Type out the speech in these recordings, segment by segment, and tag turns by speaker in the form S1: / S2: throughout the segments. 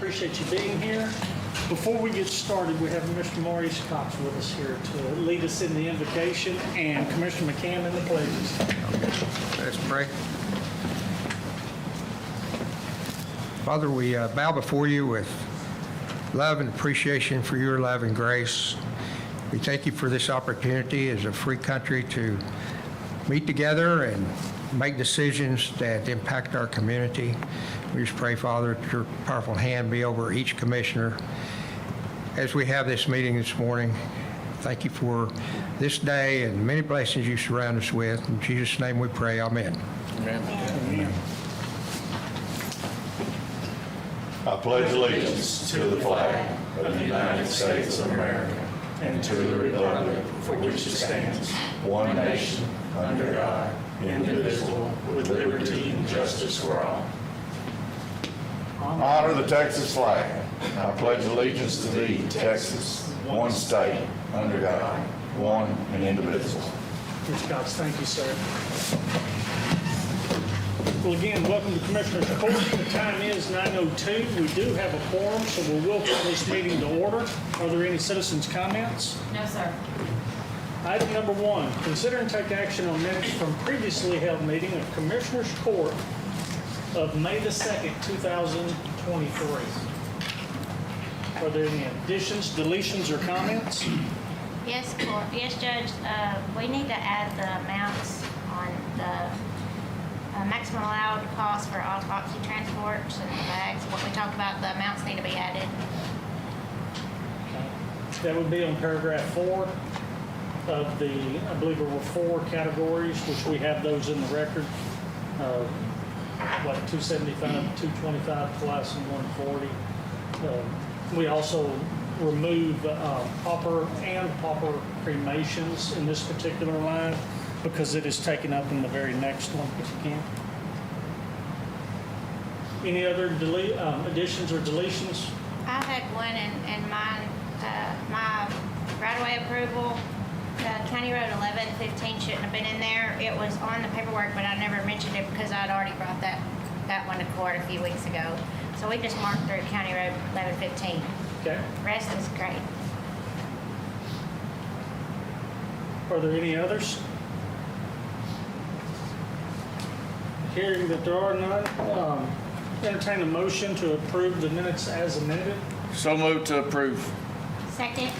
S1: Appreciate you being here. Before we get started, we have Mr. Maurice Cox with us here to lead us in the invocation and Commissioner McCann in the pledges.
S2: Let's pray. Father, we bow before you with love and appreciation for your love and grace. We thank you for this opportunity as a free country to meet together and make decisions that impact our community. We just pray, Father, that your powerful hand be over each commissioner as we have this meeting this morning. Thank you for this day and many blessings you surround us with. In Jesus' name we pray, amen.
S3: Amen.
S1: Amen.
S4: I pledge allegiance to the flag of the United States of America and to the republic for which it stands, one nation, under God, indivisible, with liberty and justice for all. Honor the Texas flag. I pledge allegiance to thee, Texas, one state, under God, one and indivisible.
S1: Mr. Cox, thank you, sir. Well, again, welcome to Commissioner's Court. The time is 9:02. We do have a quorum, so we will call this meeting to order. Are there any citizens' comments?
S5: No, sir.
S1: Item number 1, consider and take action on minutes from previously held meeting of Commissioners Court of May the 2nd, 2023. Are there any additions, deletions, or comments?
S5: Yes, Court. Yes, Judge. We need to add the amounts on the maximum allowed cost for autopsy transports and the bags. What we talked about, the amounts need to be added.
S1: That would be on paragraph 4 of the, I believe there were 4 categories, which we have those in the record. Like 275, 225 plus, and 140. We also remove pauper and pauper cremations in this particular line because it is taken up in the very next one, if you can. Any other additions or deletions?
S5: I had one in mine, my right-of-way approval. County Road 1115 shouldn't have been in there. It was on the paperwork, but I never mentioned it because I'd already brought that one to court a few weeks ago. So we just marked through County Road 1115.
S1: Okay.
S5: Rest is great.
S1: Are there any others? Hearing that there are none, entertain a motion to approve the minutes as amended.
S3: So moved to approve.
S5: Second.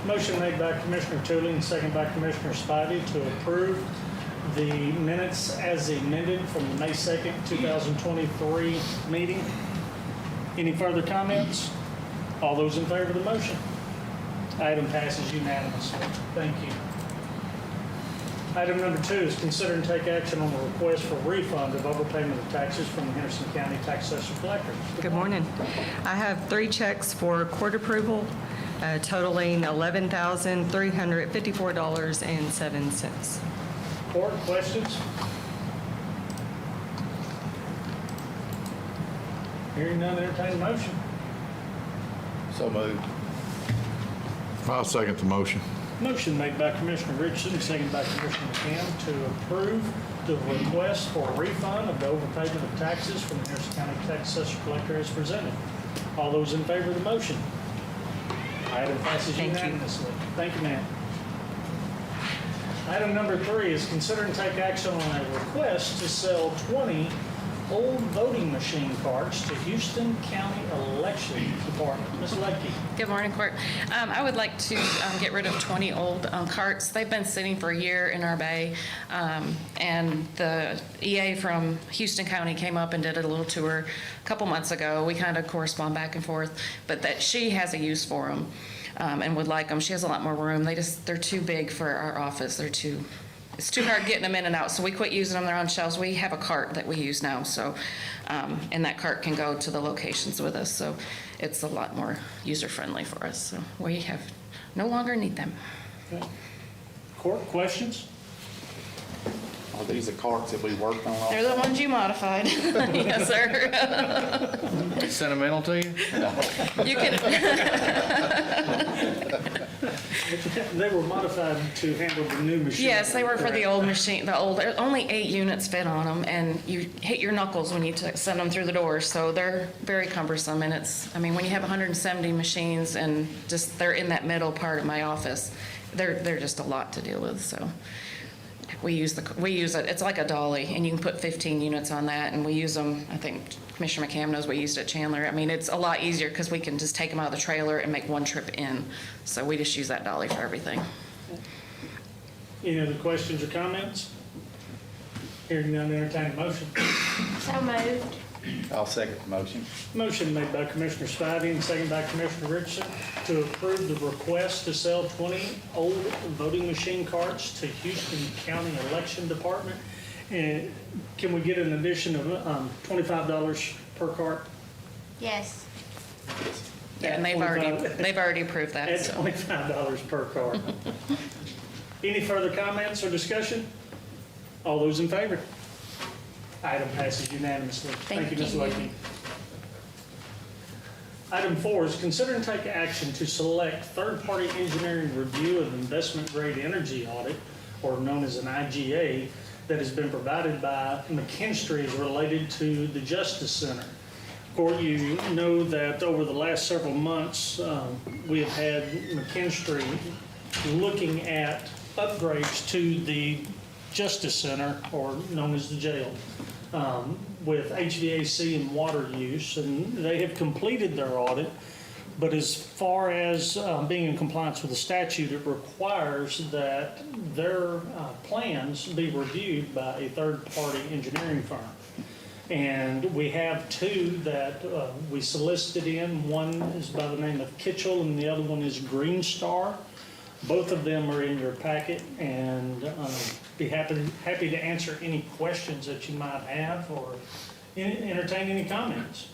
S1: Motion made by Commissioner Tootley and second by Commissioner Spivey to approve the minutes as amended from the May 2nd, 2023 meeting. Any further comments? All those in favor of the motion? Item passes unanimously. Thank you. Item number 2 is consider and take action on the request for refund of overpayment of taxes from the Henderson County Tax Assessor Collector.
S6: Good morning. I have 3 checks for court approval, totaling $11,354.07.
S1: Court, questions? Hearing none, entertain a motion.
S3: So moved.
S4: I'll second the motion.
S1: Motion made by Commissioner Richardson, seconded by Commissioner McCann to approve the request for a refund of the overpayment of taxes from the Henderson County Tax Assessor Collector as presented. All those in favor of the motion? Item passes unanimously. Thank you, ma'am. Item number 3 is consider and take action on a request to sell 20 old voting machine cards to Houston County Election Department. Ms. Ledke.
S7: Good morning, Court. I would like to get rid of 20 old carts. They've been sitting for a year in our bay, and the EA from Houston County came up and did a little tour a couple months ago. We kind of correspond back and forth, but that she has a use for them and would like them. She has a lot more room. They're too big for our office. It's too hard getting them in and out, so we quit using them. They're on shelves. We have a cart that we use now, so and that cart can go to the locations with us, so it's a lot more user-friendly for us. So we no longer need them.
S1: Okay. Court, questions?
S3: Are these the carts that we worked on?
S7: They're the ones you modified. Yes, sir.
S3: Sentimental to you?
S7: You can,
S1: They were modified to handle the new machine.
S7: yes, they were for the
S1: correct?
S7: old machine, only 8 units fit on them, and you hit your knuckles when you send them through the doors, so they're very cumbersome, and when you have 170 machines and just, they're in that middle part of my office, they're just a lot to deal with, so. We use it, it's like a dolly, and you can put 15 units on that, and we use them, I think Commissioner McCam knows we used it at Chandler. I mean, it's a lot easier because we can just take them out of the trailer and make one trip in. So we just use that dolly for everything.
S1: Any other questions or comments? Hearing none, entertain a motion.
S5: So moved.
S3: I'll second the motion.
S1: Motion made by Commissioner Spivey and second by Commissioner Richardson to approve the request to sell 20 old voting machine carts to Houston County Election Department. And can we get an addition of $25 per cart?
S5: Yes.
S7: Yeah, and they've already approved that.
S1: At
S7: So.
S1: $25 per cart. Any further comments or discussion? All those in favor? Item passes unanimously. Thank you, Ms.
S5: Thank you.
S1: Lakey. Item 4 is consider and take action to select third-party engineering review of investment-grade energy audit, or known as an IGA, that has been provided by McKinstry as related to the Justice Center. Court, you know that over the last several months, we have had McKinstry looking at upgrades to the Justice Center, or known as the jail, with HVAC and water use, and they have completed their audit. But as far as being in compliance with the statute, it requires that their plans be reviewed by a third-party engineering firm. And we have 2 that we solicited in. One is by the name of Kitchell, and the other one is Green Star. Both of them are in your packet, and be happy to answer any questions that you might have or entertain any comments.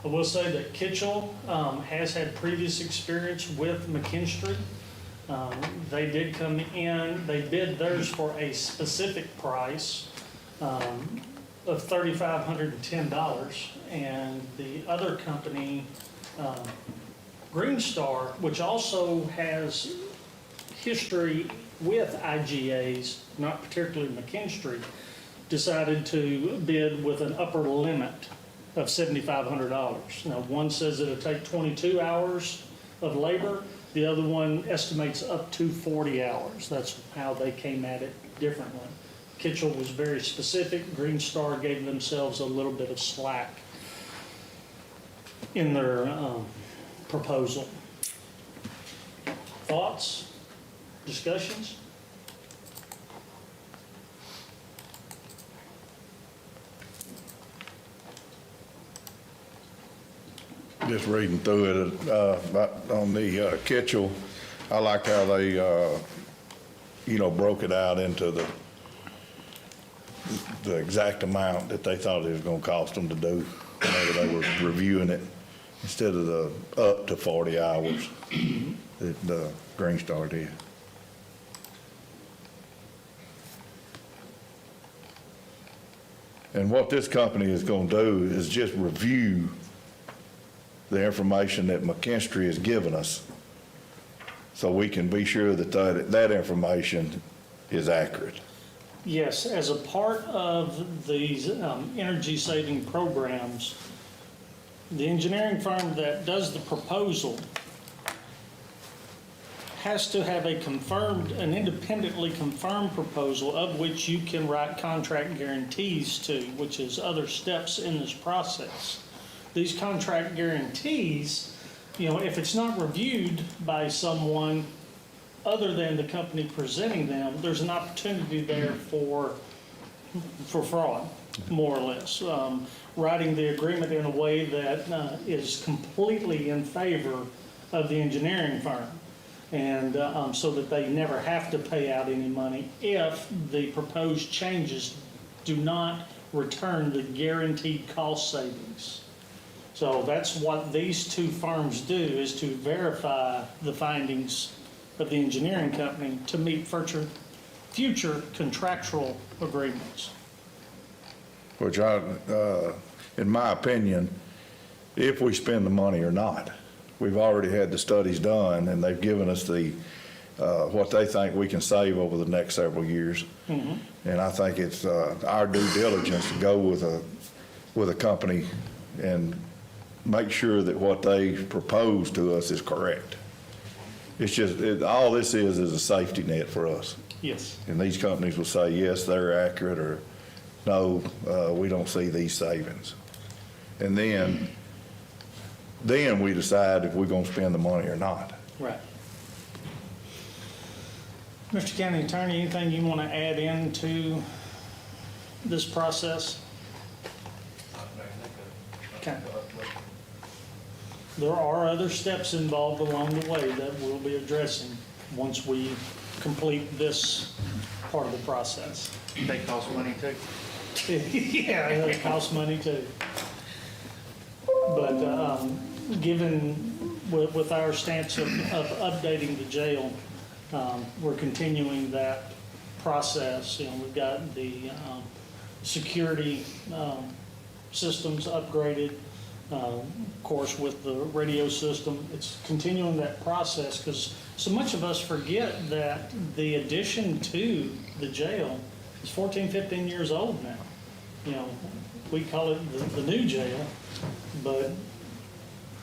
S1: I will say that Kitchell has had previous experience with McKinstry. They did come in, they bid theirs for a specific price of $3,510, and the other company, Green Star, which also has history with IGAs, not particularly McKinstry, decided to bid with an upper limit of $7,500. Now, one says it'll take 22 hours of labor. The other one estimates up to 40 hours. That's how they came at it differently. Kitchell was very specific. Green Star gave themselves a little bit of slack in their proposal. Thoughts? Discussions?
S4: Just reading through it, on the Kitchell, I like how they, broke it out into the exact amount that they thought it was gonna cost them to do whenever they were reviewing it, instead of the up to 40 hours that the Green Star did. And what this company is gonna do is just review the information that McKinstry has given us, so we can be sure that that information is accurate.
S1: Yes, as a part of these energy saving programs, the engineering firm that does the proposal has to have an independently confirmed proposal of which you can write contract guarantees to, which is other steps in this process. These contract guarantees, if it's not reviewed by someone other than the company presenting them, there's an opportunity there for fraud, more or less. Writing the agreement in a way that is completely in favor of the engineering firm, and so that they never have to pay out any money if the proposed changes do not return the guaranteed cost savings. So that's what these 2 firms do, is to verify the findings of the engineering company to meet future contractual agreements.
S4: Which in my opinion, if we spend the money or not, we've already had the studies done and they've given us what they think we can save over the next several years. And I think it's our due diligence to go with a company and make sure that what they propose to us is correct. It's just, all this is a safety net for us.
S1: Yes.
S4: And these companies will say, yes, they're accurate, or no, we don't see these savings. And then we decide if we're gonna spend the money or not.
S1: Right. Mr. County Attorney, anything you want to add into this process? Okay. There are other steps involved along the way that we'll be addressing once we complete this part of the process.
S3: They cost money too.
S1: Yeah, it costs money too. But given, with our stance of updating the jail, we're continuing that process. You know, we've got the security systems upgraded, of course, with the radio system. It's continuing that process because so much of us forget that the addition to the jail is 14, 15 years old now. You know, we call it the new jail, but,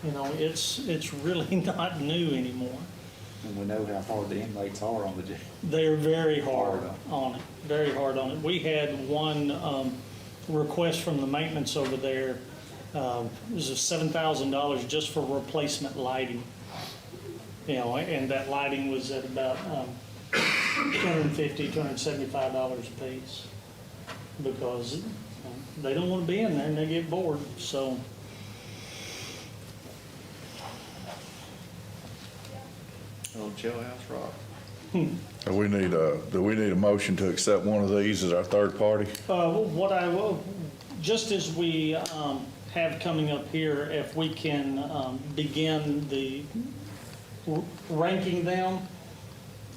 S1: you know, it's really not new anymore.
S8: And we know how hard the inmates are on the jail.
S1: They're very hard on it, very hard on it. We had one request from the maintenance over there. It was $7,000 just for replacement lighting. You know, and that lighting was at about $250, $275 a piece because they don't want to be in there and they get bored. So.
S3: Old jailhouse rock.
S4: Do we need a motion to accept one of these as our third party?
S1: What I will, just as we have coming up here, if we can begin the ranking them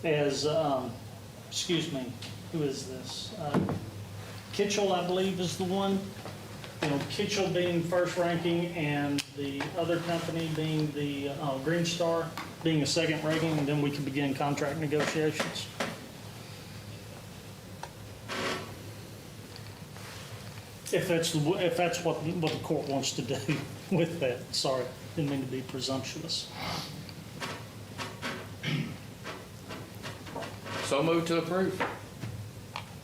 S1: as, excuse me, who is this? Kitchell, I believe, is the one. You know, Kitchell being first ranking and the other company being the Green Star being a second ranking, and then we can begin contract negotiations. If that's what the court wants to do with that. Sorry, didn't mean to be presumptuous.
S3: So moved to approve.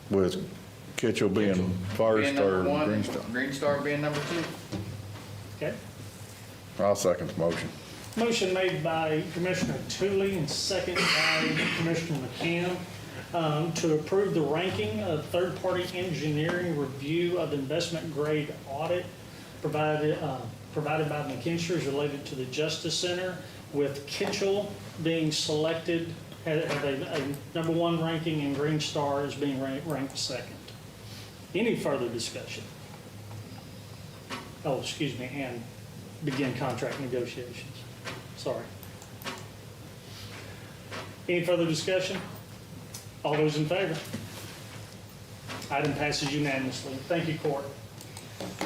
S4: With Kitchell being first
S3: Being
S4: or
S3: number one,
S4: Green Star?
S3: Green Star being number two.
S1: Okay.
S4: I'll second the motion.
S1: Motion made by Commissioner Tooley and second by Commissioner McCann to approve the ranking of third-party engineering review of investment grade audit provided by McKinstry's related to the Justice Center, with Kitchell being selected, have a number one ranking, and Green Star is being ranked second. Any further discussion? Oh, excuse me, and begin contract negotiations. Sorry. Any further discussion? All those in favor? Item passes unanimously. Thank you, Court.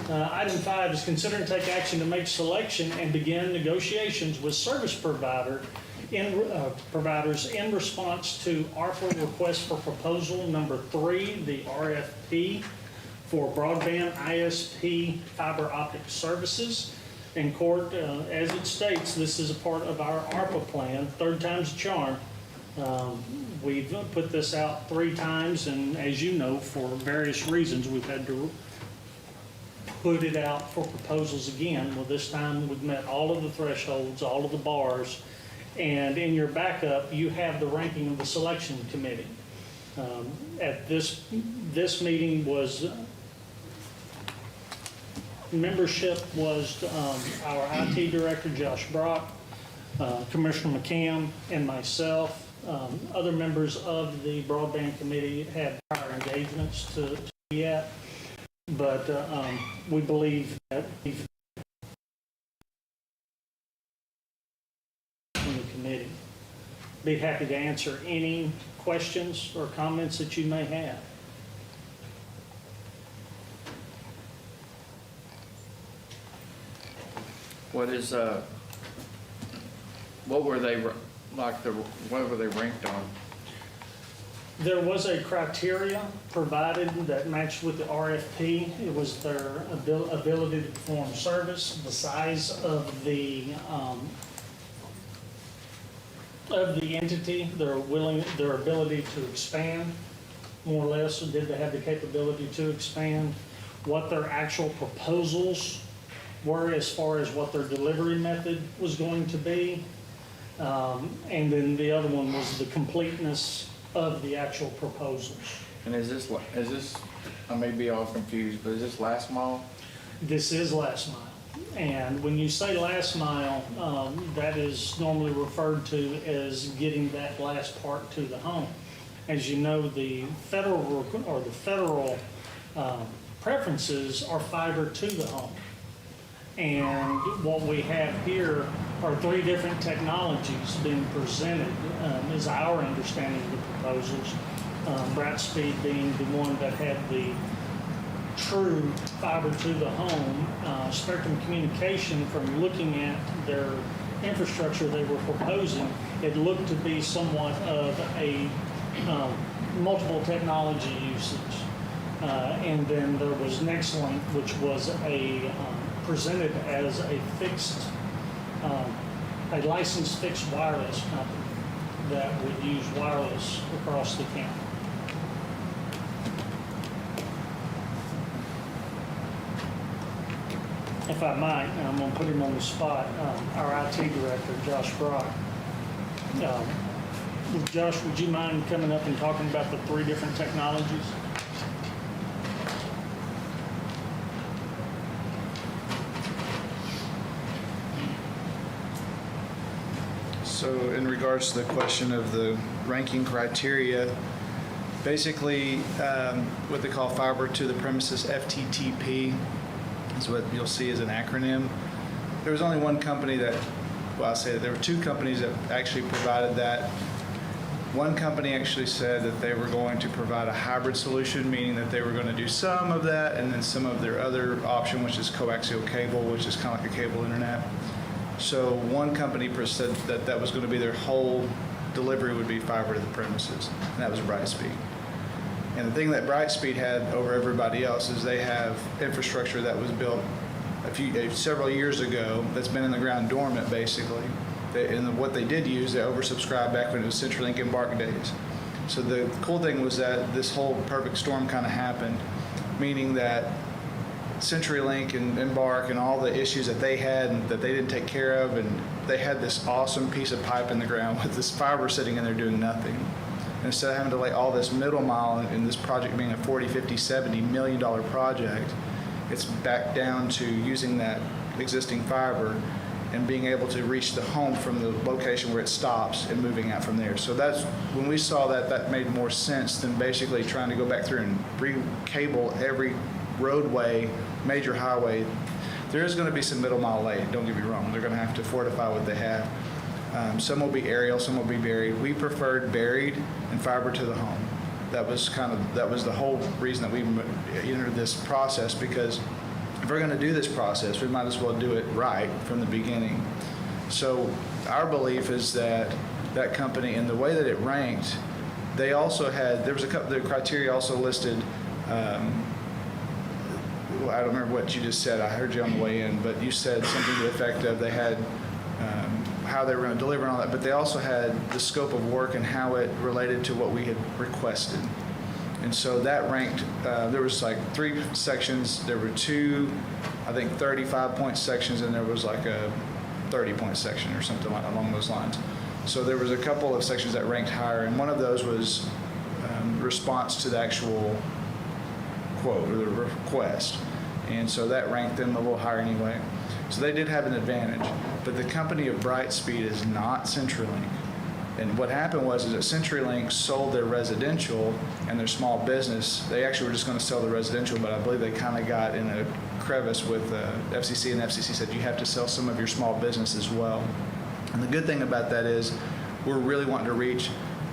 S1: Item 5 is consider and take action to make selection and begin negotiations with service providers in response to ARPA request for proposal number 3, the RFP for broadband ISP fiber optic services. In court, as it states, this is a part of our ARPA plan, third time's a charm. We've put this out 3 times, and as you know, for various reasons, we've had to put it out for proposals again. Well, this time we've met all of the thresholds, all of the bars, and in your backup, you have the ranking of the selection committee. At this meeting was, membership was our IT director, Josh Brock, Commissioner McCann, and myself. Other members of the broadband committee had prior engagements to be at, but we believe that in the committee be happy to answer any questions or comments that you may have.
S3: What is, what were they, what were they ranked on?
S1: There was a criteria provided that matched with the RFP. It was their ability to perform service, the size of the entity, their ability to expand, more or less, or did they have the capability to expand, what their actual proposals were as far as what their delivery method was going to be. And then the other one was the completeness of the actual proposals.
S3: And is this, I may be all confused, but is this last mile?
S1: This is last mile. And when you say last mile, that is normally referred to as getting that last part to the home. As you know, the federal preferences are fiber to the home. And what we have here are 3 different technologies being presented, is our understanding of the proposals. Brightspeed being the one that had the true fiber to the home. Spectrum Communication, from looking at their infrastructure they were proposing, it looked to be somewhat of a multiple technology usage. And then there was Nextlink, which was presented as a fixed, a licensed fixed wireless company that would use wireless across the county. If I might, and I'm going to put him on the spot, our IT director, Josh Brock. Josh, would you mind coming up and talking about the 3 different technologies?
S9: So in regards to the question of the ranking criteria, basically what they call fiber to the premises, FTTP, is what you'll see as an acronym. There was only one company that, well, I'll say that there were 2 companies that actually provided that. One company actually said that they were going to provide a hybrid solution, meaning that they were going to do some of that and then some of their other option, which is coaxial cable, which is kind of like a cable internet. So one company said that that was going to be their whole delivery would be fiber to the premises, and that was Brightspeed. And the thing that Brightspeed had over everybody else is they have infrastructure that was built several years ago that's been in the ground dormant, basically. And what they did use, they oversubscribed back when it was CenturyLink Embark days. So the cool thing was that this whole perfect storm kind of happened, meaning that CenturyLink and Embark and all the issues that they had and that they didn't take care of, and they had this awesome piece of pipe in the ground with this fiber sitting in there doing nothing. And instead of having to lay all this middle mile in this project being a $40, $50, $70 million project, it's back down to using that existing fiber and being able to reach the home from the location where it stops and moving out from there. So that's, when we saw that, that made more sense than basically trying to go back through and re-cable every roadway, major highway. There is going to be some middle mile laid, don't get me wrong. They're going to have to fortify what they have. Some will be aerial, some will be buried. We preferred buried and fiber to the home. That was the whole reason that we entered this process, because if we're going to do this process, we might as well do it right from the beginning. So our belief is that that company, and the way that it ranked, they also had, there was a couple, the criteria also listed, I don't remember what you just said. I heard you on the way in, but you said something to the effect of they had how they were going to deliver and all that, but they also had the scope of work and how it related to what we had requested. And so that ranked, there was like 3 sections. There were 2, I think, 35-point sections, and there was like a 30-point section or something along those lines. So there was a couple of sections that ranked higher, and one of those was response to the actual quote or the request. And so that ranked them a little higher anyway. So they did have an advantage. But the company of Brightspeed is not CenturyLink. And what happened was that CenturyLink sold their residential and their small business. They actually were just going to sell the residential, but I believe they kind of got in a crevice with FCC, and FCC said you have to sell some of your small business as well. And the good thing about that is We're really wanting to reach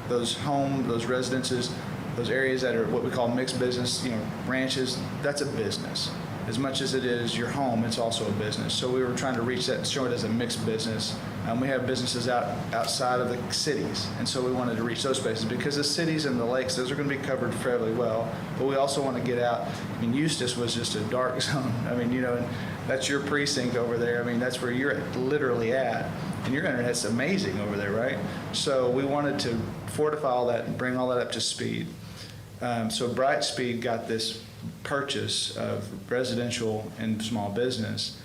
S9: those residences, those areas that are what we call mixed business, ranches. That's a business. As much as it is your home, it's also a business. So we were trying to reach that and show it as a mixed business. We have businesses outside of the cities, and so we wanted to reach those spaces because the cities and the lakes, those are going to be covered fairly well. But we also want to get out. I mean, Eustis was just a dark zone. I mean, and that's your precinct over there. I mean, that's where you're literally at, and your internet's amazing over there, right? So we wanted to fortify all that and bring all that up to speed. So Brightspeed got this purchase of residential and small business.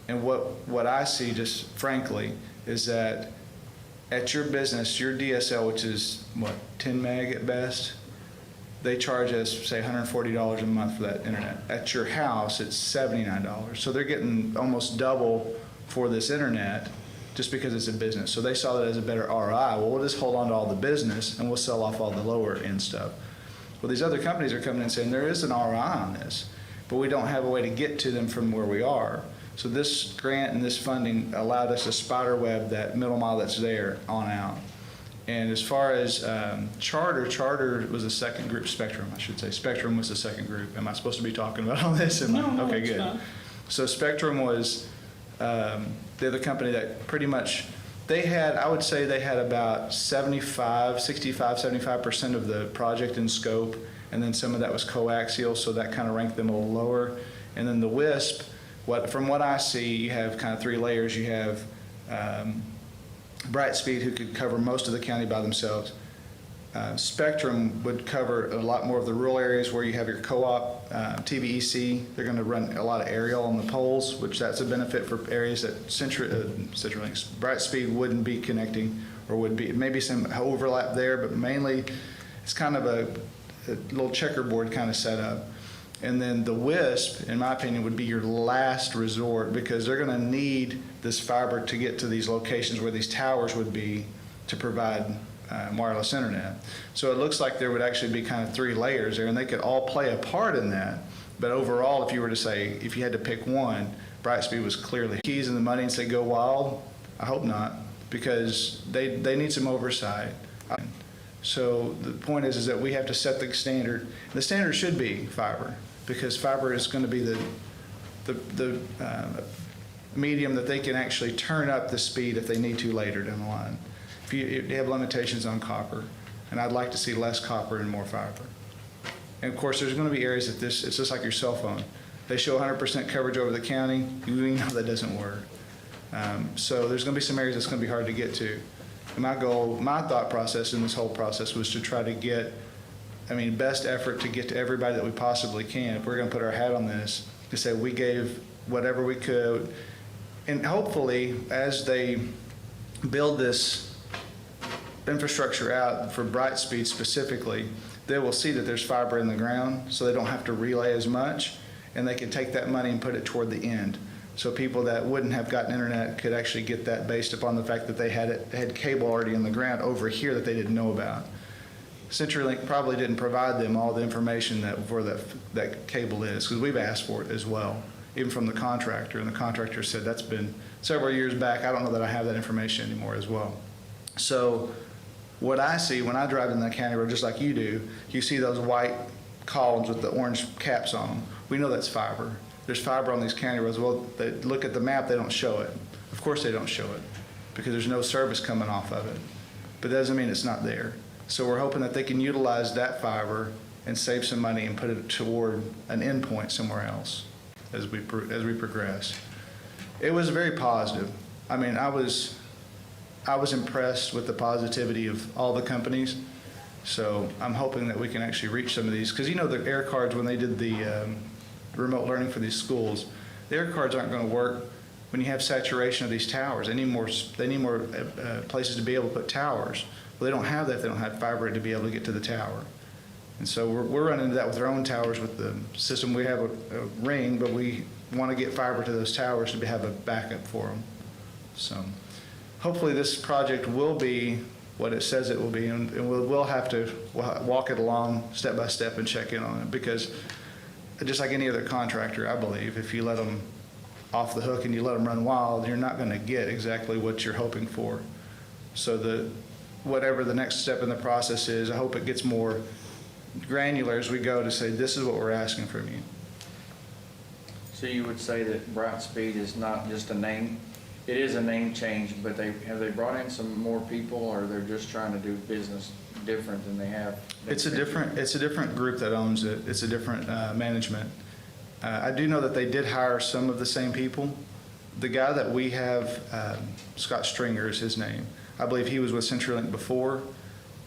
S9: And what I see, just frankly, is that at your business, your DSL, which is, 10 meg at best, they charge us, say, $140 a month for that internet. At your house, it's $79. So they're getting almost double for this internet just because it's a business. So they saw that as a better ROI. Well, we'll just hold on to all the business and we'll sell off all the lower end stuff. Well, these other companies are coming in saying there is an ROI on this, but we don't have a way to get to them from where we are. So this grant and this funding allowed us to spider web that middle mile that's there on out. And as far as Charter was the second group. Spectrum, I should say. Spectrum was the second group. Am I supposed to be talking about all this?
S1: No,
S9: okay,
S1: it's
S9: good.
S1: not.
S9: So Spectrum was they're the company that pretty much, I would say they had about 75% of the project in scope, and then some of that was coaxial, so that kind of ranked them a little lower. And then the WISP, from what I see, you have kind of three layers. You have Brightspeed, who could cover most of the county by themselves. Spectrum would cover a lot more of the rural areas where you have your co-op, TVEC. They're going to run a lot of aerial on the poles, which that's a benefit for areas that CenturyLink's Brightspeed wouldn't be connecting, or would be maybe some overlap there, but mainly it's kind of a little checkerboard kind of setup. And then the WISP, in my opinion, would be your last resort because they're going to need this fiber to get to these locations where these towers would be to provide wireless internet. So it looks like there would actually be kind of three layers there, and they could all play a part in that. But overall, if you were to say, if you had to pick one, Brightspeed was clearly keys in the money and say go wild. I hope not, because they need some oversight. So the point is that we have to set the standard. The standard should be fiber, because fiber is going to be the medium that they can actually turn up the speed if they need to later down the line. If you have limitations on copper, and I'd like to see less copper and more fiber. And of course, there's going to be areas that it's just like your cell phone. They show 100% coverage over the county. You know that doesn't work. So there's going to be some areas that's going to be hard to get to. And my thought process in this whole process was to try to get, best effort to get to everybody that we possibly can. If we're going to put our hat on this, to say we gave whatever we could. And hopefully, as they build this infrastructure out for Brightspeed specifically, they will see that there's fiber in the ground, so they don't have to relay as much, and they can take that money and put it toward the end. So people that wouldn't have gotten internet could actually get that based upon the fact that they had cable already in the ground over here that they didn't know about. CenturyLink probably didn't provide them all the information that cable is, because we've asked for it as well, even from the contractor, and the contractor said that's been several years back. I don't know that I have that information anymore as well. So what I see when I drive in the county road, just like you do, you see those white columns with the orange caps on them. We know that's fiber. There's fiber on these county roads. Well, they look at the map, they don't show it. Of course they don't show it, because there's no service coming off of it. But that doesn't mean it's not there. So we're hoping that they can utilize that fiber and save some money and put it toward an endpoint somewhere else as we progress. It was very positive. I was impressed with the positivity of all the companies. So I'm hoping that we can actually reach some of these, because the air cards, when they did the remote learning for these schools, the air cards aren't going to work when you have saturation of these towers. They need more places to be able to put towers. Well, they don't have that if they don't have fiber to be able to get to the tower. And so we're running into that with our own towers with the system. We have a ring, but we want to get fiber to those towers to have a backup for them. So hopefully this project will be what it says it will be, and we'll have to walk it along step by step and check in on it, because just like any other contractor, I believe, if you let them off the hook and you let them run wild, you're not going to get exactly what you're hoping for. So whatever the next step in the process is, I hope it gets more granular as we go to say, this is what we're asking from you.
S3: So you would say that Brightspeed is not just a name? It is a name change, but have they brought in some more people, or they're just trying to do business different than they have?
S9: It's a different group that owns it. It's a different management. I do know that they did hire some of the same people. The guy that we have, Scott Stringer is his name. I believe he was with CenturyLink before.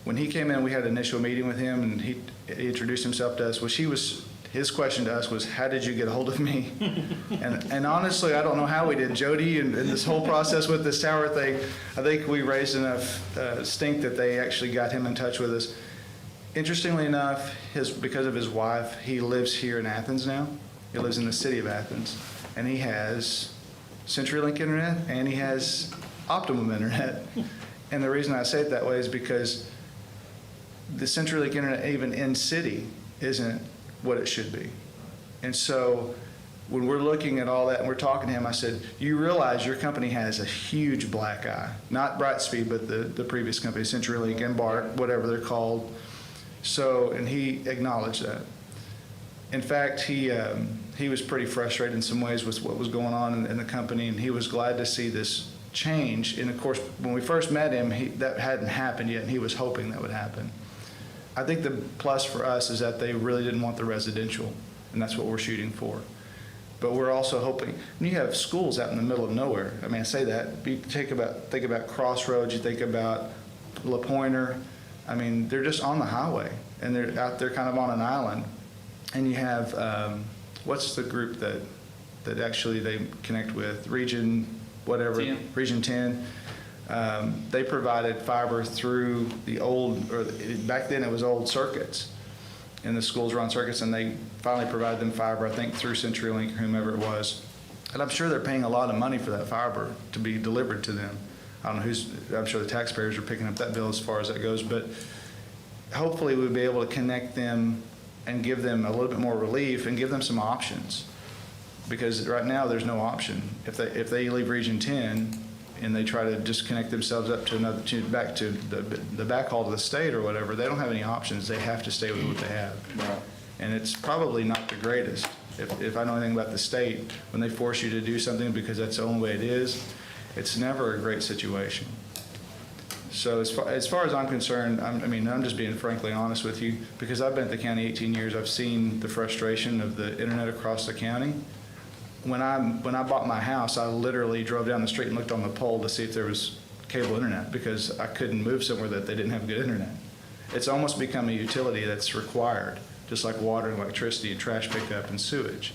S9: When he came in, we had an initial meeting with him, and he introduced himself to us. His question to us was, how did you get a hold of me? And honestly, I don't know how we did. Jody and this whole process with this tower thing, I think we raised enough stink that they actually got him in touch with us. Interestingly enough, because of his wife, he lives here in Athens now. He lives in the city of Athens, and he has CenturyLink internet, and he has Optimum internet. And the reason I say it that way is because the CenturyLink internet, even in city, isn't what it should be. And so when we're looking at all that and we're talking to him, I said, you realize your company has a huge black eye, not Brightspeed, but the previous company, CenturyLink, Embark, whatever they're called. So, and he acknowledged that. In fact, he was pretty frustrated in some ways with what was going on in the company, and he was glad to see this change. And of course, when we first met him, that hadn't happened yet, and he was hoping that would happen. I think the plus for us is that they really didn't want the residential, and that's what we're shooting for. But we're also hoping, and you have schools out in the middle of nowhere. I mean, I say that, you think about Crossroads, you think about La Pointer. I mean, they're just on the highway, and they're out there kind of on an island. And you have, what's the group that actually they connect with? Region, whatever.
S3: 10.
S9: Region 10. They provided fiber through the old, or back then it was old circuits, and the schools were on circuits, and they finally provided them fiber, I think through CenturyLink or whomever it was. And I'm sure they're paying a lot of money for that fiber to be delivered to them. I don't know I'm sure the taxpayers are picking up that bill as far as that goes, but hopefully we'll be able to connect them and give them a little bit more relief and give them some options. Because right now there's no option. If they leave Region 10, and they try to just connect themselves up to back to the backhaul to the state or whatever, they don't have any options. They have to stay with what they have.
S3: Right.
S9: And it's probably not the greatest. If I know anything about the state, when they force you to do something because that's the only way it is, it's never a great situation. So as far as I'm concerned, I'm just being frankly honest with you, because I've been at the county 18 years. I've seen the frustration of the internet across the county. When I bought my house, I literally drove down the street and looked on the pole to see if there was cable internet, because I couldn't move somewhere that they didn't have good internet. It's almost become a utility that's required, just like water and electricity and trash pickup and sewage.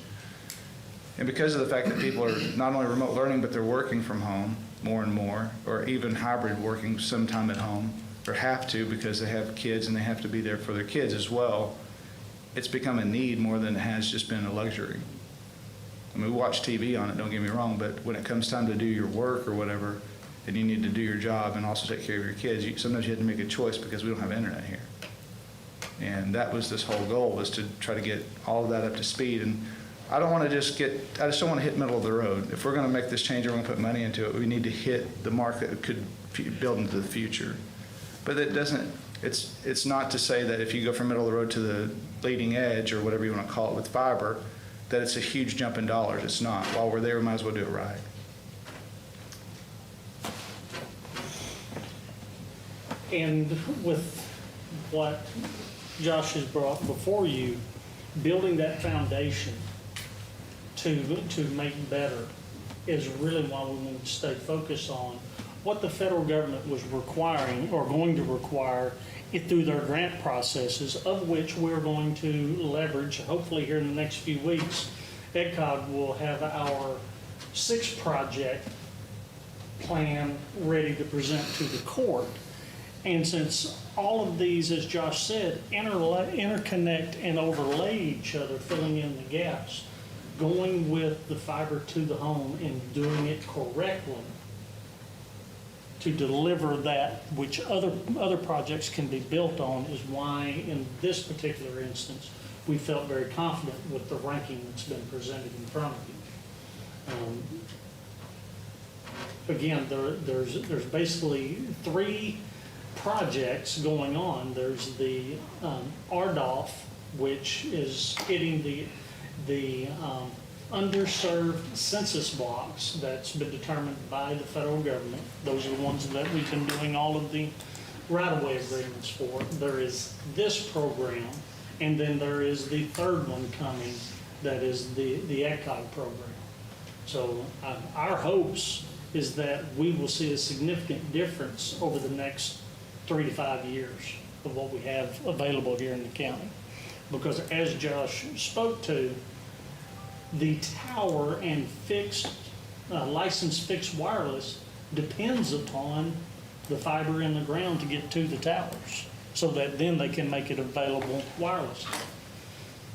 S9: And because of the fact that people are not only remote learning, but they're working from home more and more, or even hybrid working sometime at home, or have to because they have kids and they have to be there for their kids as well, it's become a need more than it has just been a luxury. I mean, we watch TV on it, don't get me wrong, but when it comes time to do your work or whatever, and you need to do your job and also take care of your kids, sometimes you have to make a choice because we don't have internet here. And that was this whole goal, was to try to get all of that up to speed. And I don't want to I just don't want to hit middle of the road. If we're going to make this change or we're going to put money into it, we need to hit the mark that could build into the future. But it doesn't, it's not to say that if you go from middle of the road to the leading edge or whatever you want to call it with fiber, that it's a huge jump in dollars. It's not. While we're there, we might as well do it right.
S1: And with what Josh has brought before you, building that foundation to make better is really why we want to stay focused on what the federal government was requiring or going to require it through their grant processes, of which we're going to leverage. Hopefully here in the next few weeks, EDCOG will have our 6th project plan ready to present to the court. And since all of these, as Josh said, interconnect and overlay each other, filling in the gaps, going with the fiber to the home and doing it correctly to deliver that which other projects can be built on, is why in this particular instance we felt very confident with the ranking that's been presented in front of you. Again, there's basically 3 projects going on. There's the RDOF, which is hitting the underserved census blocks that's been determined by the federal government. Those are the ones that we've been doing all of the right-of-way agreements for. There is this program, and then there is the third one coming, that is the ECOG program. So our hopes is that we will see a significant difference over the next 3 to 5 years of what we have available here in the county. Because as Josh spoke to, the tower and fixed, licensed fixed wireless depends upon the fiber in the ground to get to the towers, so that then they can make it available wirelessly.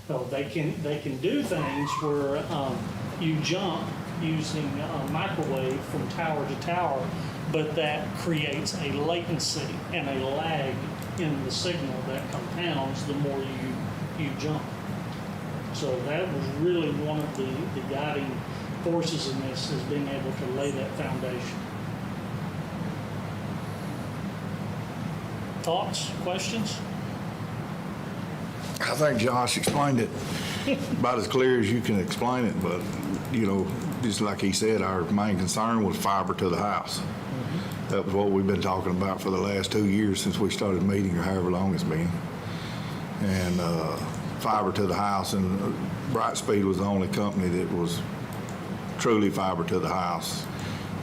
S1: So they can do things where you jump using a microwave from tower to tower, but that creates a latency and a lag in the signal that compounds the more you jump. So that was really one of the guiding forces in this, is being able to lay that foundation. Thoughts, questions?
S4: I think Josh explained it about as clear as you can explain it, but, you know, just like he said, our main concern was fiber to the house. That was what we've been talking about for the last 2 years since we started meeting, or however long it's been. And fiber to the house, and Brightspeed was the only company that was truly fiber to the house.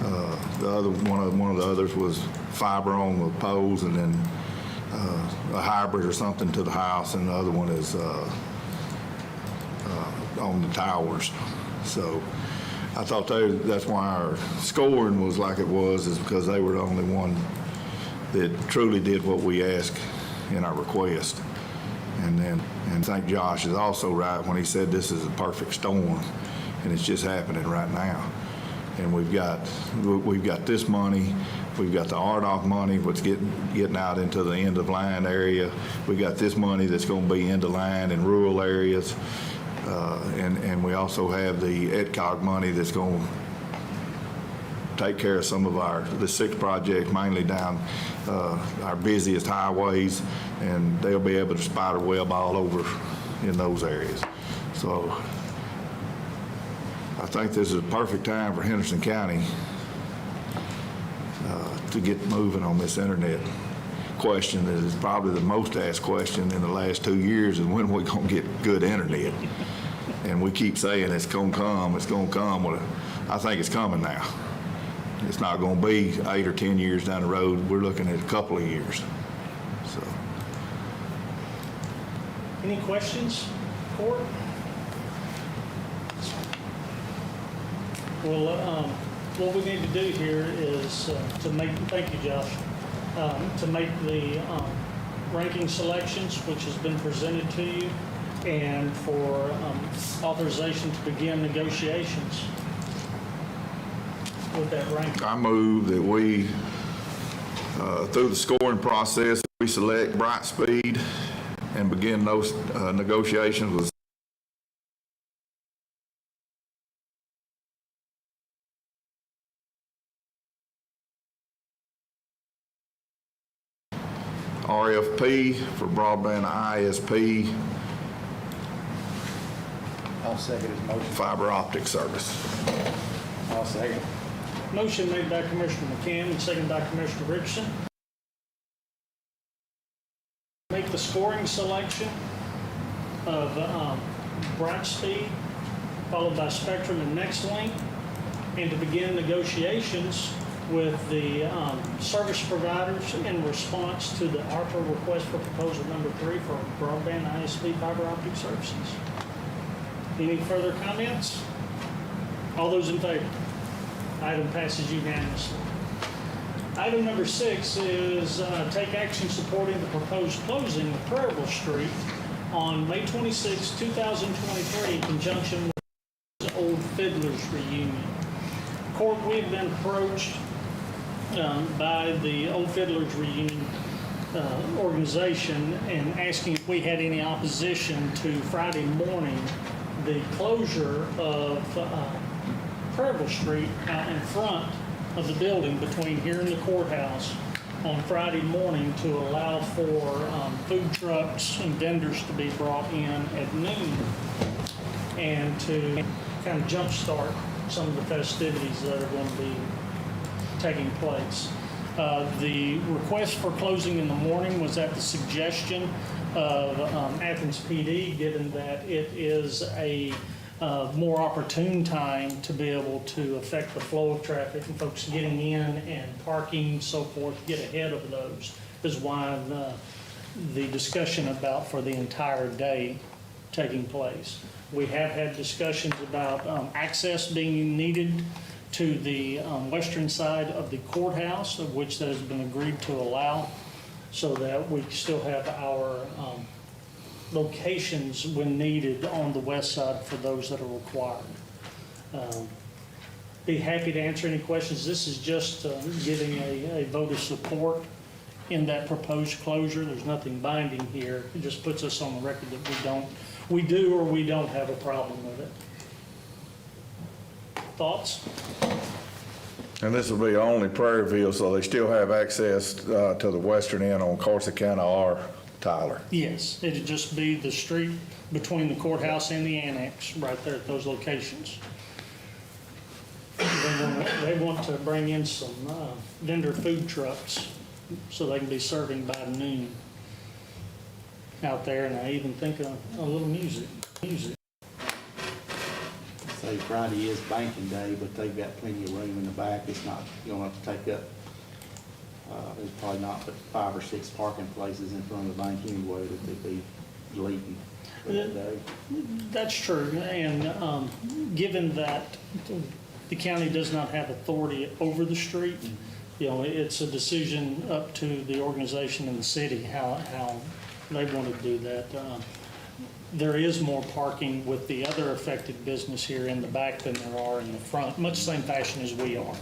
S4: The other one of the others was fiber on the poles, and then a hybrid or something to the house, and the other one is on the towers. So I thought that's why our scoring was like it was, is because they were the only one that truly did what we asked in our request. And I think Josh is also right when he said this is a perfect storm, and it's just happening right now. And we've got this money, we've got the RDOF money, what's getting out into the end of line area. We got this money that's going to be end of line in rural areas, and we also have the EDCOG money that's going to take care of some of the 6 projects, mainly down our busiest highways, and they'll be able to spider web all over in those areas. So I think this is a perfect time for Henderson County to get moving on this internet question. That is probably the most asked question in the last 2 years, is when are we going to get good internet? And we keep saying it's going to come, it's going to come. Well, I think it's coming now. It's not going to be 8 or 10 years down the road. We're looking at a couple of years. So,
S1: Any questions, Court? Well, what we need to do here is thank you, Josh, to make the ranking selections, which has been presented to you, and for authorization to begin negotiations with that ranking.
S4: I move that we, through the scoring process, we select Brightspeed and begin those negotiations with RFP for broadband ISP
S8: I'll second his motion.
S4: fiber optic service.
S8: I'll second.
S1: Motion made by Commissioner McCann and seconded by Commissioner Richardson. Make the scoring selection of Brightspeed, followed by Spectrum and NextLink, and to begin negotiations with the service providers in response to the ARPA request for proposal number 3 for broadband ISP fiber optic services. Any further comments? All those in favor? Item passes unanimously. Item number 6 is take action supporting the proposed closing of Prairieville Street on May 26, 2023, in conjunction with the Old Fiddlers Reunion. Court, we've been approached by the Old Fiddlers Reunion organization and asking if we had any opposition to Friday morning the closure of Prairieville Street out in front of the building between here and the courthouse on Friday morning to allow for food trucks and vendors to be brought in at noon and to kind of jumpstart some of the festivities that are going to be taking place. The request for closing in the morning was at the suggestion of Athens PD, given that it is a more opportune time to be able to affect the flow of traffic and folks getting in and parking, so forth, get ahead of those, is why the discussion about for the entire day taking place. We have had discussions about access being needed to the western side of the courthouse, of which that has been agreed to allow, so that we still have our locations when needed on the west side for those that are required. Be happy to answer any questions. This is just giving a vote of support in that proposed closure. There's nothing binding here. It just puts us on the record that we do or we don't have a problem with it. Thoughts?
S4: And this will be only Prairieville, so they still have access to the western end on Corsicana or Tyler.
S1: Yes, it'd just be the street between the courthouse and the annex, right there at those locations. They want to bring in some vendor food trucks so they can be serving by noon out there, and I even think a little music.
S8: Say Friday is banking day, but they've got plenty of room in the back. It's not, you don't have to take up, there's probably not but 5 or 6 parking places in front of the bank anyway that they'd be deleting for that day.
S1: That's true, and given that the county does not have authority over the street, you know, it's a decision up to the organization and the city how they want to do that. There is more parking with the other affected business here in the back than there are in the front, much the same fashion as we are.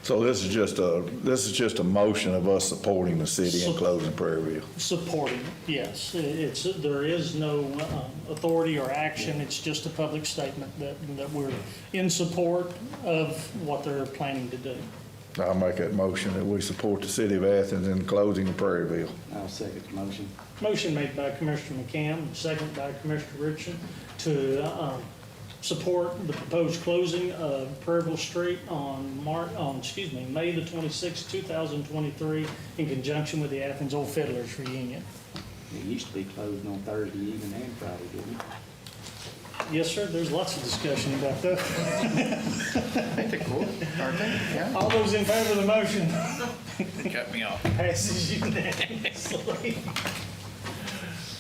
S4: So this is just a motion of us supporting the city and closing Prairieville.
S1: Supporting, yes. There is no authority or action. It's just a public statement that we're in support of what they're planning to do.
S4: I'll make that motion that we support the city of Athens in closing of Prairieville.
S8: I'll second the motion.
S1: Motion made by Commissioner McCam, second by Commissioner Richardson to support the proposed closing of Prairieville Street on May the 26th, 2023, in conjunction with the Athens Old Fiddlers reunion.
S8: It used to be closed on Thursday evening and Friday, didn't it?
S1: Yes, sir. There's lots of discussion about that. All those in favor of the motion?
S9: They cut me off.
S1: Passes unanimously.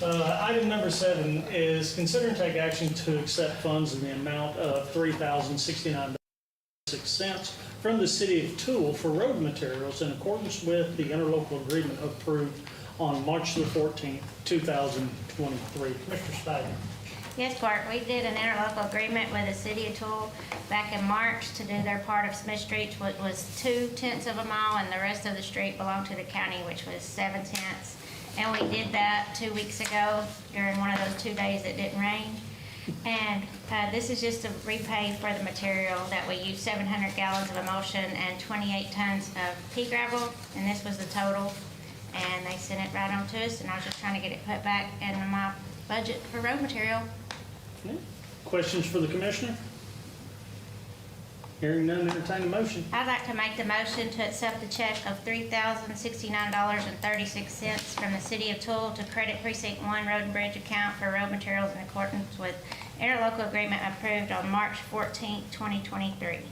S1: Item number 7 is consider and take action to accept funds in the amount of $3,069.06 from the city of Toole for road materials in accordance with the interlocal agreement approved on March the 14th, 2023. Commissioner Spivey.
S5: Yes, Bart, we did an interlocal agreement with the city of Toole back in March to do their part of Smith Street, which was 2/10 of a mile, and the rest of the street belonged to the county, which was 7/10. And we did that 2 weeks ago during one of those 2 days that didn't rain. And this is just to repay for the material that we used 700 gallons of emulsion and 28 tons of pea gravel, and this was the total. And they sent it right on to us, and I was just trying to get it put back in my budget for road material.
S1: Questions for the commissioner? Hearing none, entertain a motion.
S5: I'd like to make the motion to accept the check of $3,069.36 from the city of Toole to Credit Precinct 1 Road and Bridge account for road materials in accordance with interlocal agreement approved on March 14, 2023.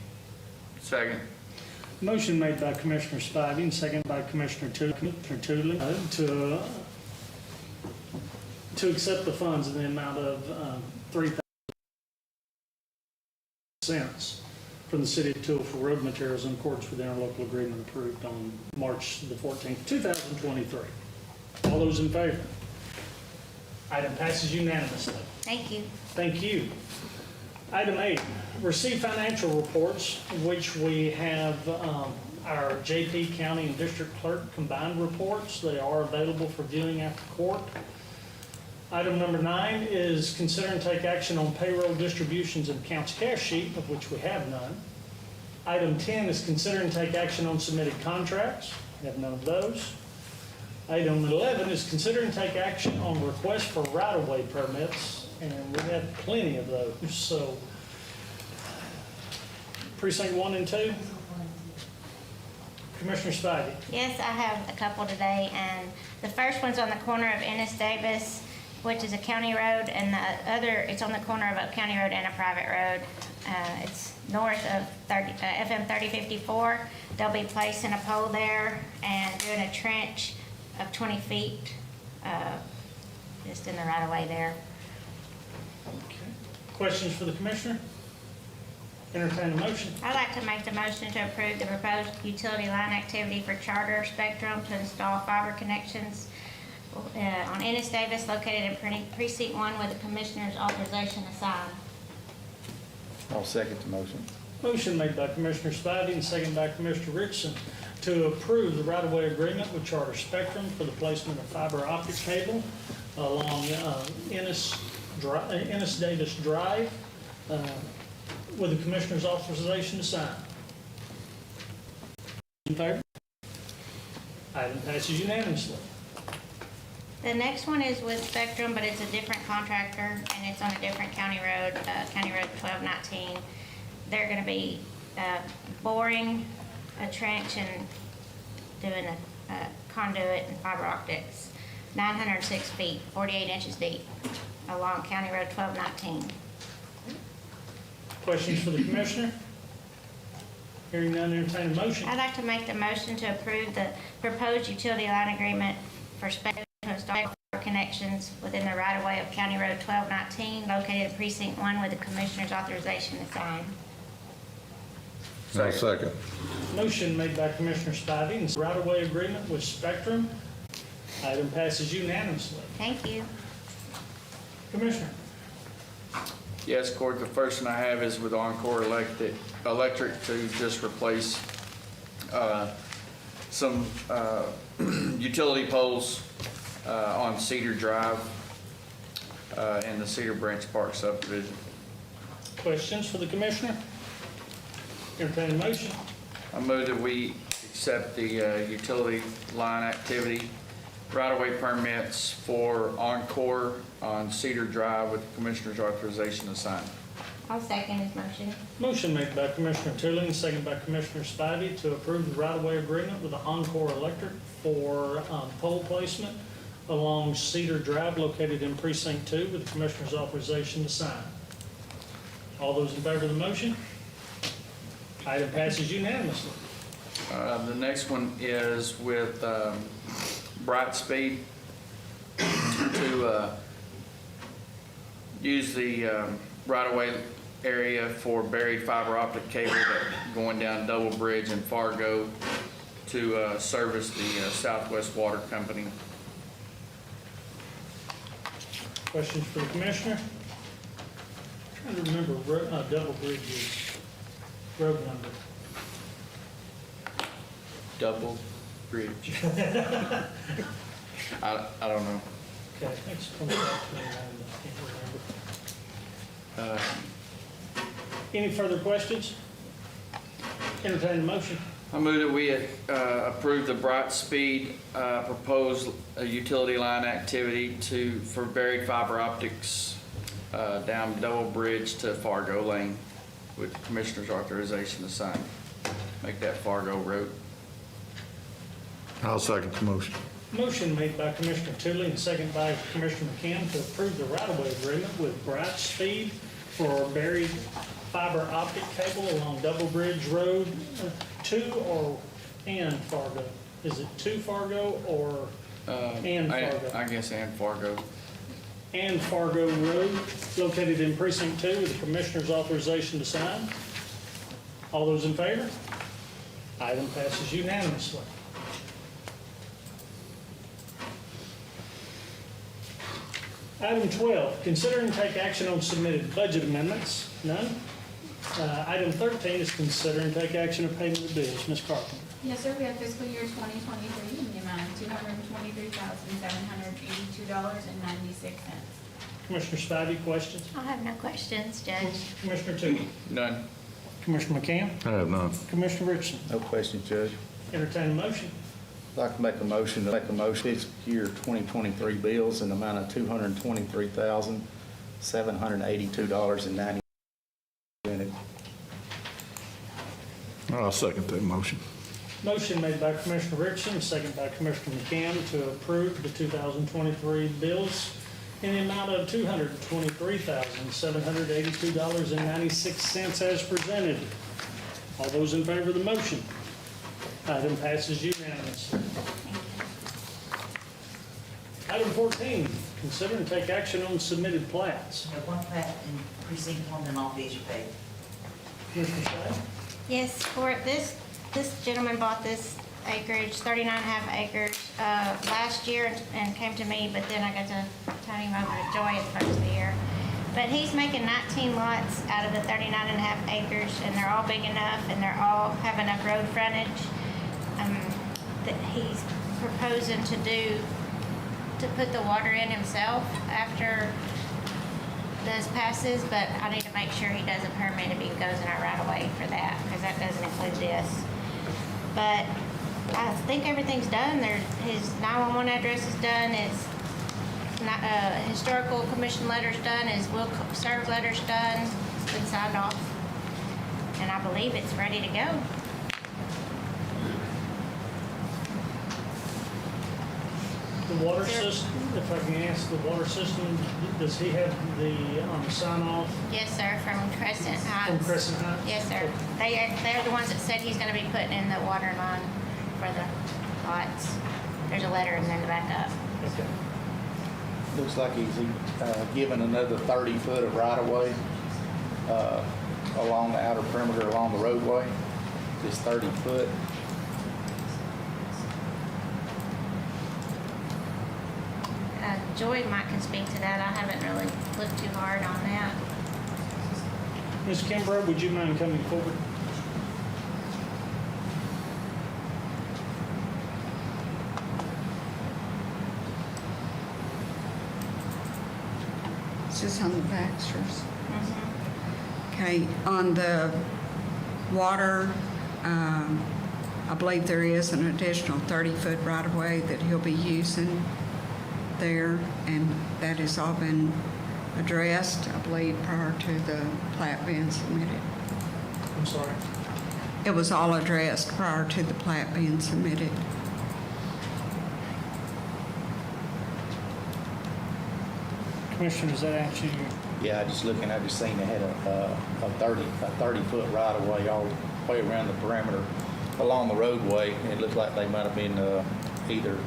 S3: Second.
S1: Motion made by Commissioner Spivey and second by Commissioner Tootley to accept the funds in the amount of $3,000 from the city of Toole for road materials in accordance with the interlocal agreement approved on March the 14th, 2023. All those in favor? Item passes unanimously.
S5: Thank you.
S1: Thank you. Item 8, receive financial reports, which we have our JP County and District Clerk combined reports. They are available for viewing after court. Item number 9 is consider and take action on payroll distributions and accounts cash sheet, of which we have none. Item 10 is consider and take action on submitted contracts. We have none of those. Item 11 is consider and take action on requests for right-of-way permits, and we have plenty of those. So precinct 1 and 2. Commissioner Spivey.
S5: Yes, I have a couple today, and the first one's on the corner of Ennis Davis, which is a county road, and the other, it's on the corner of a county road and a private road. It's north of FM 3054. They'll be placing a pole there and doing a trench of 20 feet, just in the right of way there.
S1: Questions for the commissioner? Entertain a motion.
S5: I'd like to make the motion to approve the proposed utility line activity for Charter Spectrum to install fiber connections on Ennis Davis located in precinct 1 with the commissioner's authorization to sign.
S9: I'll second the motion.
S1: Motion made by Commissioner Spivey and second by Commissioner Richardson to approve the right-of-way agreement with Charter Spectrum for the placement of fiber optic cable along Ennis Davis Drive with the commissioner's authorization to sign. In favor? Item passes unanimously.
S5: The next one is with Spectrum, but it's a different contractor, and it's on a different county road, County Road 1219. They're gonna be boring a trench and doing a conduit and fiber optics, 906 feet, 48 inches deep, along County Road 1219.
S1: Questions for the commissioner? Hearing none, entertain a motion.
S5: I'd like to make the motion to approve the proposed utility line agreement for Spectrum to install fiber connections within the right-of-way of County Road 1219, located in precinct 1 with the commissioner's authorization to sign.
S4: I'll second.
S1: Motion made by Commissioner Spivey and right-of-way agreement with Spectrum. Item passes unanimously.
S5: Thank you.
S1: Commissioner.
S3: Yes, Court, the first one I have is with Encore Electric to just replace some utility poles on Cedar Drive in the Cedar Branch Park subdivision.
S1: Questions for the commissioner? Entertain a motion.
S3: I move that we accept the utility line activity right-of-way permits for Encore on Cedar Drive with the commissioner's authorization to sign.
S5: I'll second his motion.
S1: Motion made by Commissioner Tooling, second by Commissioner Spivey to approve the right-of-way agreement with the Encore Electric for pole placement along Cedar Drive located in Precinct 2 with the commissioner's authorization to sign. All those in favor of the motion? Item passes unanimously.
S3: The next one is with Brightspeed to use the right-of-way area for buried fiber optic cable that going down Double Bridge in Fargo to service the Southwest Water Company.
S1: Questions for the commissioner? Trying to remember Double Bridge's road number.
S3: Double Bridge. I don't know.
S1: Okay, thanks for coming back to me. I can't remember. Any further questions? Entertain a motion.
S3: I move that we approve the Brightspeed proposed utility line activity for buried fiber optics down Double Bridge to Fargo Lane with the commissioner's authorization to sign. Make that Fargo Road.
S4: I'll second the motion.
S1: Motion made by Commissioner Tootley and second by Commissioner McKim to approve the right-of-way agreement with Brightspeed for buried fiber optic cable along Double Bridge Road and Fargo. Is it to Fargo or and Fargo?
S3: I guess and Fargo.
S1: And Fargo Road, located in Precinct 2 with the commissioner's authorization to sign. All those in favor? Item passes unanimously. Item 12, consider and take action on submitted budget amendments. None. Item 13 is consider and take action of payment of bills. Ms. Carpenter.
S10: Yes, sir, we have fiscal year 2023 in the amount of $223,782.96.
S1: Commissioner Spivey, questions?
S5: I have no questions, Judge.
S1: Commissioner Tootley.
S3: None.
S1: Commissioner McCann?
S4: I have none.
S1: Commissioner Richardson?
S8: No question, Judge.
S1: Entertain a motion.
S8: I'd like to make a motion fiscal year 2023 bills in the amount of $223,782.90.
S4: I'll second that motion.
S1: Motion made by Commissioner Richardson, second by Commissioner McCann to approve the 2023 bills in the amount of $223,782.96 as presented. All those in favor of the motion? Item passes unanimously. Item 14, consider and take action on submitted plats.
S11: We have one plat in precinct 1 and all fees are paid.
S1: Commissioner Shea?
S5: Yes, for this gentleman bought this acreage, 39 and a half acres, last year and came to me, but then I got to turn him over to Joy at the first of the year. But he's making 19 lots out of the 39 and a half acres, and they're all big enough, and they're all have enough road frontage. That he's proposing to put the water in himself after this passes, but I need to make sure he does a permit if he goes in our right of way for that, because that doesn't include this. But I think everything's done. His 911 address is done. His historical commission letter's done. His will serve letter's done. It's been signed off, and I believe it's ready to go.
S1: The water system, if I can ask, the water system, does he have the sign off
S5: Yes, sir, from Crescent Heights.
S1: from Crescent Heights?
S5: Yes, sir. They're the ones that said he's gonna be putting in the water line for the lots. There's a letter and then the backup.
S1: Okay.
S8: Looks like he's given another 30 foot of right-of-way along the outer perimeter along the roadway, just 30 foot.
S5: Joy might can speak to that. I haven't really looked too hard on that.
S1: Ms. Kimbrough, would you mind coming forward?
S12: Is this on the Baxters? Okay, on the water, I believe there is an additional 30-foot right-of-way that he'll be using there, and that has all been addressed, I believe, prior to the plat being submitted.
S1: I'm sorry.
S12: It was all addressed prior to the plat being submitted.
S1: Commissioner, is that actually,
S8: Yeah, I just seen they had a 30 foot right-of-way all the way around the perimeter along the roadway, and it looked like they might have been either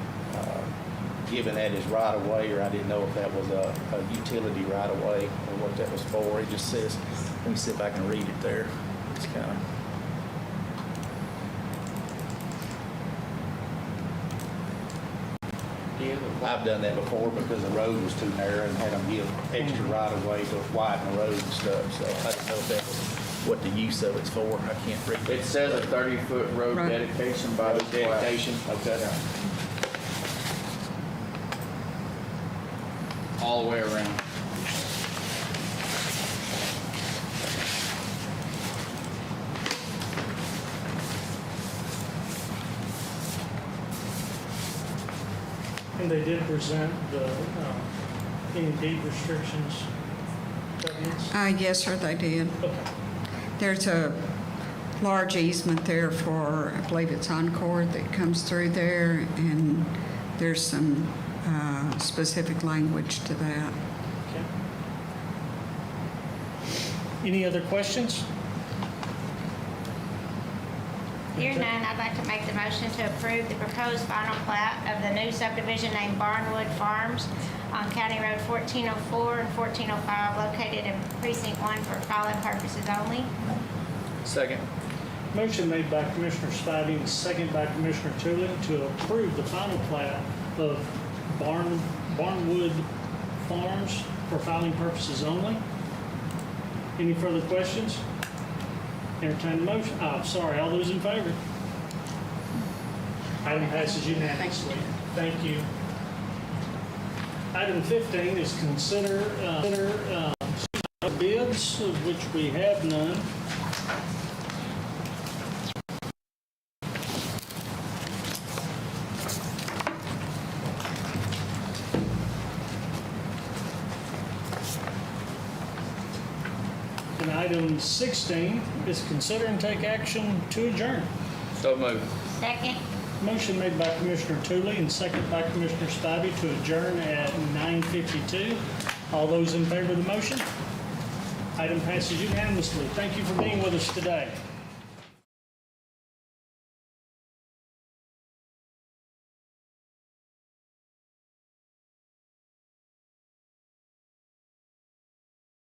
S8: given that as right-of-way, or I didn't know if that was a utility right-of-way or what that was for. It just says, let me see if I can read it there. It's kind of. I've done that before because the road was too narrow and had them give extra right-of-way to widen the road and stuff, so I don't know if that was what the use of it's for. I can't read
S3: It
S8: it.
S3: says a 30-foot road
S12: Right.
S3: dedication by the plat.
S8: Dedication, okay.
S3: All the way around.
S1: and they did present the, any deed restrictions, covenants?
S12: Yes, sir, they did.
S1: Okay.
S12: There's a large easement there for, I believe it's Encore that comes through there, and there's some specific language to that.
S1: Okay. Any other questions?
S5: Here none, I'd like to make the motion to approve the proposed final plat of the new subdivision named Barnwood Farms on County Road 1404 and 1405, located in Precinct 1 for filing purposes only.
S3: Second.
S1: Motion made by Commissioner Spivey and second by Commissioner Tooling to approve the final plat of Barnwood Farms for filing purposes only. Any further questions? Entertain the motion. Sorry, all those in favor? Item passes unanimously. Thank you. Item 15 is consider bids, of which we have none. And item 16 is consider and take action to adjourn.
S3: So moved.
S5: Second.
S1: Motion made by Commissioner Tooley and second by Commissioner Spivey to adjourn at 9:52. All those in favor of the motion? Item passes unanimously. Thank you for being with us today.